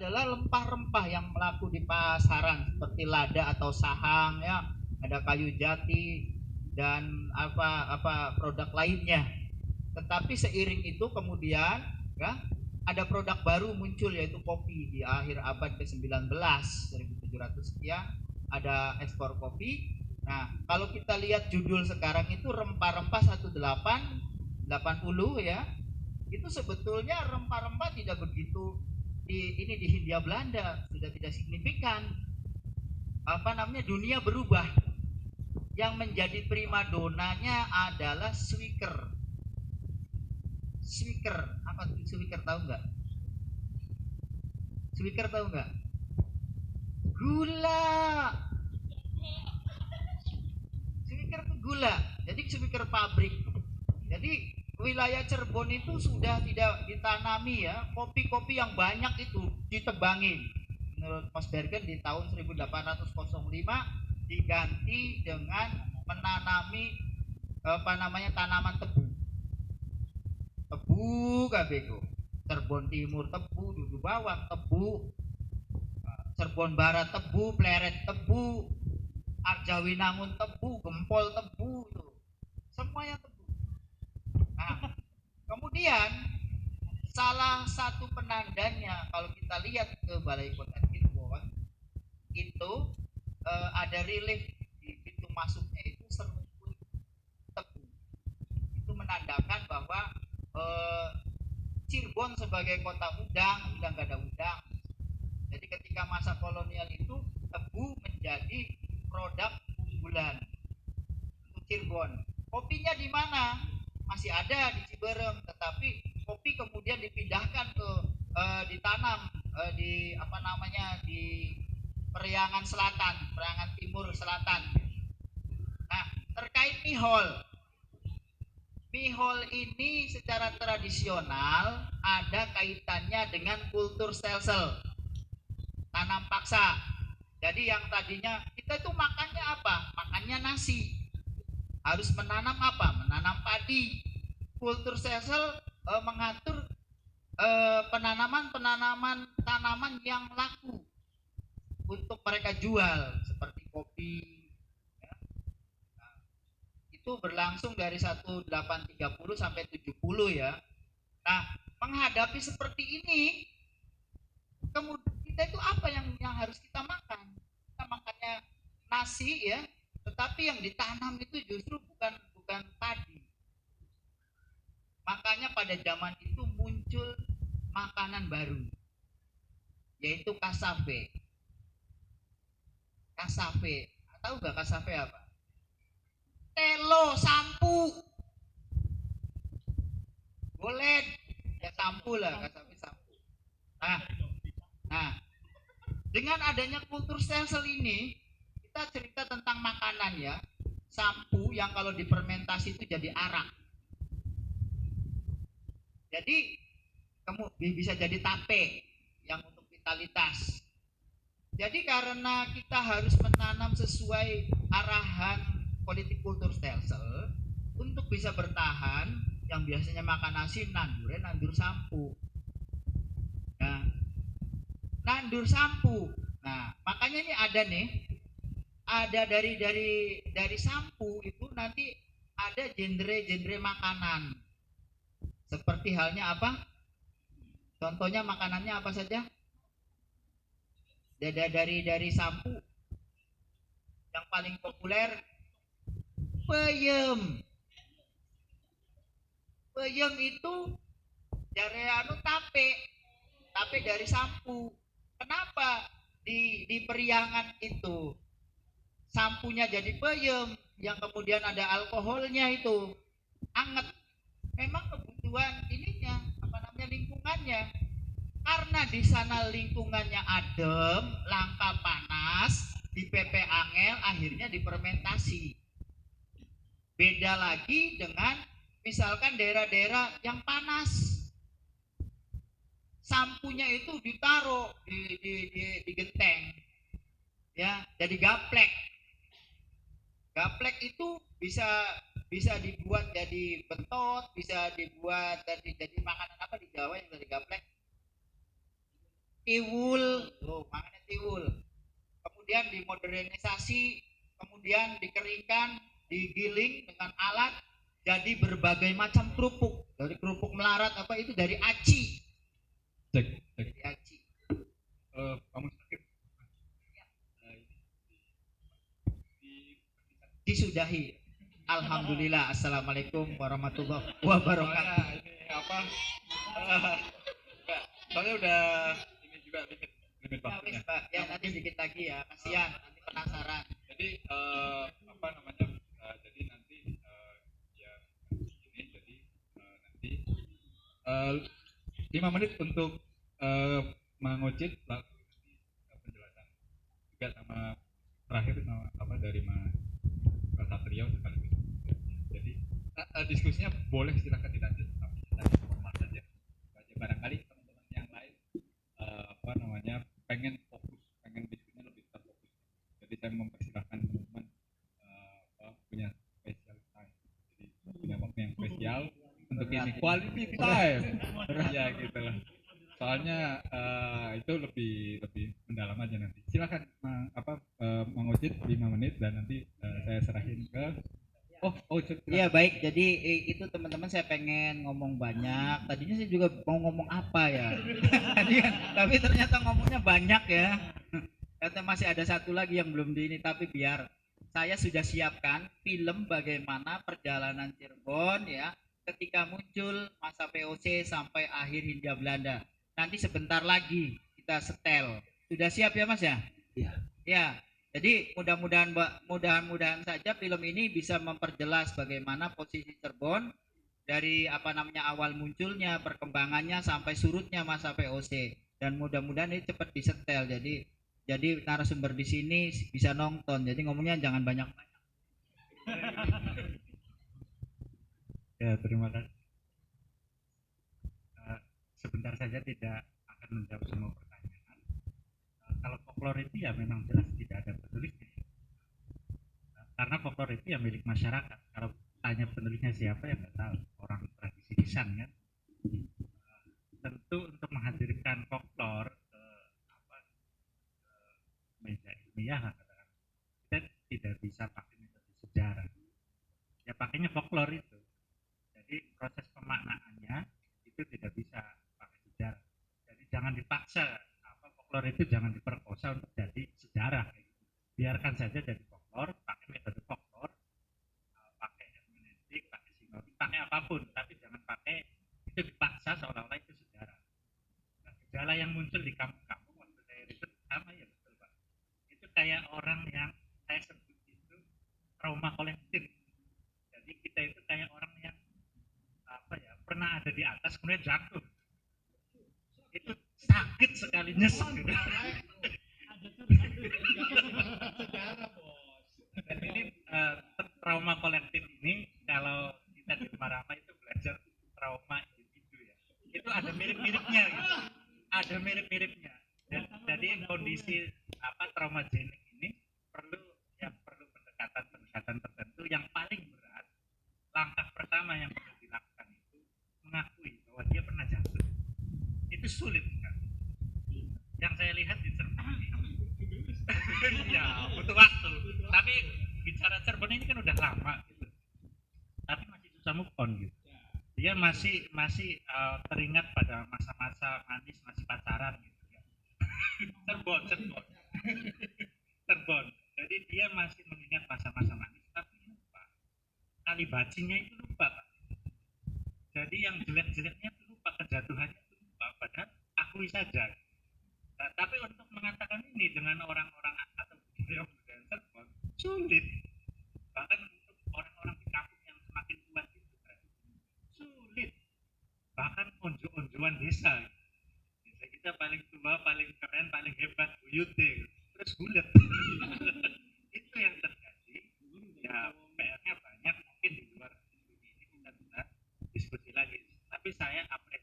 adalah rempah-rempah yang laku di pasaran seperti lada atau sahang ya, ada kayu jati dan apa produk lainnya. Tetapi seiring itu kemudian ya ada produk baru muncul yaitu kopi di akhir abad ke-19 1700 sekian ada ekspor kopi. Nah, kalau kita lihat judul sekarang itu rempah-rempah 1880 ya. Itu sebetulnya rempah-rempah tidak begitu di Hindia Belanda sudah tidak signifikan. Dunia berubah. Yang menjadi primadonanya adalah swicker. Swicker, apa tuh swicker tahu nggak? Swicker tahu nggak? Gula. Swicker itu gula. Jadi swicker pabrik. Jadi wilayah Cirebon itu sudah tidak ditanami ya kopi-kopi yang banyak itu ditebangin. Menurut Mas Bergen di tahun 1805 diganti dengan menanami tanaman tebu. Tebu kabeh. Cirebon Timur tebu, Dudu Bawang tebu, Cirebon Barat tebu, Pleret tebu, Arjawinangun tebu, Gempol tebu itu. Semuanya tebu. Nah, kemudian salah satu penandanya kalau kita lihat ke Balai Kota Cirebon itu ada relief di pintu masuknya itu serumpun tebu. Itu menandakan bahwa Cirebon sebagai kota udang sudah nggak ada udang. Jadi ketika masa kolonial itu tebu menjadi produk unggulan untuk Cirebon. Kopinya di mana? Masih ada di Ciberem, tetapi kopi kemudian dipindahkan ke ditanam di di Periangan Selatan, Periangan Timur Selatan. Nah, terkait mihol. Mihol ini secara tradisional ada kaitannya dengan kultur stelsel, tanam paksa. Jadi yang tadinya kita itu makannya apa? Makannya nasi. Harus menanam apa? Menanam padi. Kultur stelsel mengatur penanaman tanaman yang laku untuk mereka jual seperti kopi ya. Nah, itu berlangsung dari 1830 sampai 70 ya. Nah, menghadapi seperti ini kemudian kita itu apa yang harus kita makan? Kita makannya nasi ya, tetapi yang ditanam itu justru bukan padi. Makanya pada zaman itu muncul makanan baru yaitu cassave. Cassave, tahu nggak cassave apa? Telo, sampu, boleh ya sampu lah, cassave sampu. Nah, dengan adanya kultur stelsel ini, kita cerita tentang makanan ya. Sampu yang kalau difermentasi itu jadi arak. Jadi bisa jadi tape yang untuk vitalitas. Jadi karena kita harus menanam sesuai arahan politik kultur stelsel untuk bisa bertahan, yang biasanya makan nasi nandur sampu. Nah, nandur sampu. Nah, makanya ini ada dari sampu itu nanti ada genre makanan. Seperti halnya apa? Contohnya makanannya apa saja? Dari sampu yang paling populer peyem. Peyem itu jareanu tape dari sampu. Kenapa di periangan itu sampunya jadi peyem yang kemudian ada alkoholnya itu anget? Memang kebutuhan lingkungannya. Karena di sana lingkungannya adem, langka panas, di PP angel, akhirnya difermentasi. Beda lagi dengan misalkan daerah-daerah yang panas, sampunya itu ditaruh di genteng, ya, jadi gaplek. Gaplek itu bisa dibuat jadi bentot, bisa dibuat jadi makanan apa di Jawa yang dari gaplek? tiwul, tuh makannya tiwul. Kemudian dimodernisasi, kemudian dikeringkan, digiling dengan alat jadi berbagai macam kerupuk. Dari kerupuk melarat apa itu dari aci. Cek. Dari aci. Kamu sakit? Disudahi. Alhamdulillah. Assalamualaikum warahmatullahi wabarakatuh. Ini apa? Soalnya udah ini juga limit Ya wis waktunya. Pak, ya nanti sedikit lagi ya. Kasihan, nanti penasaran. Jadi apa namanya? Jadi nanti ya ini jadi nanti 5 menit untuk mengucit lalu nanti penjelasan juga sama terakhir sama apa dari Mas Satrio sekaligus. Jadi diskusinya boleh silakan dilanjut tapi kita formal saja. Barangkali teman-teman yang lain apa namanya pengen fokus, pengen diskusinya lebih terfokus. Jadi saya mempersilahkan teman-teman punya special time. Jadi punya waktu yang spesial untuk ini quality time. Ya gitu lah. Soalnya itu lebih mendalam aja nanti. Silakan mengucit 5 menit dan nanti saya serahin ke Iya baik, jadi itu teman-teman saya pengen ngomong banyak. Tadinya saya juga mau ngomong apa ya. Tapi ternyata ngomongnya banyak ya. Ternyata masih ada satu lagi yang belum di ini, tapi biar saya sudah siapkan film bagaimana perjalanan Cirebon ya ketika muncul masa VOC sampai akhir Hindia Belanda. Nanti sebentar lagi kita setel. Sudah siap ya Mas ya? Iya. Ya, jadi mudah-mudahan saja film ini bisa memperjelas bagaimana posisi Cirebon dari apa namanya awal munculnya, perkembangannya sampai surutnya masa VOC, dan mudah-mudahan ini cepat disetel. Jadi narasumber di sini bisa nonton. Jadi ngomongnya jangan banyak-banyak. ya terima kasih. Sebentar saja tidak akan menjawab semua pertanyaan. Kalau folklore itu ya memang jelas tidak ada penulisnya. Karena folklore itu ya milik masyarakat. Kalau tanya penulisnya siapa ya nggak tahu. Orang tradisi lisan kan. Tentu untuk menghadirkan folklore meja ilmiah katakan, kita tidak bisa pakai metode sejarah. Ya pakainya folklore itu. Jadi proses pemaknaannya itu tidak bisa pakai sejarah. Jadi jangan dipaksa folklore itu jangan diperkosa untuk jadi sejarah. Biarkan saja jadi folklore, pakai metode folklore, pakai hermeneutik, pakai sinopsis, pakai apapun, tapi jangan pakai itu dipaksa seolah-olah itu sejarah. Nah, gejala yang muncul di kampung-kampung waktu saya riset sama ya betul Pak. Itu kayak orang yang saya sebut itu trauma kolektif. Jadi kita itu kayak orang yang pernah ada di atas kemudian jatuh. Itu sakit sekali nyesek gitu. Dan ini trauma kolektif ini kalau kita di Marama itu belajar trauma individu ya. Itu ada mirip-miripnya gitu. Ada mirip-miripnya. Jadi kondisi trauma genik ini perlu pendekatan tertentu yang paling berat. Langkah pertama yang perlu dilakukan itu mengakui bahwa dia pernah jatuh. Itu sulit kan. Yang saya lihat di Cirebon ya butuh waktu. Tapi bicara Cirebon ini kan udah lama gitu. Tapi masih susah move on gitu. Dia masih teringat pada masa-masa manis, masih pacaran gitu ya. Cirebon. Jadi dia masih mengingat masa-masa manis tapi lupa. Kali bacinya itu lupa Pak. Jadi yang jelek-jeleknya itu lupa, kejatuhannya itu lupa, padahal akui saja. Nah, tapi untuk mengatakan ini dengan orang-orang atau budaya Cirebon sulit. Bahkan untuk orang-orang di kampung yang semakin tua itu kan sulit. Bahkan onjo-onjoan desa. Desa kita paling tua, paling keren, paling hebat, buyute. Terus bulet. Itu yang terjadi. Ya PR-nya banyak, mungkin di luar diskusi ini kita bisa diskusi lagi. Tapi saya apresiasi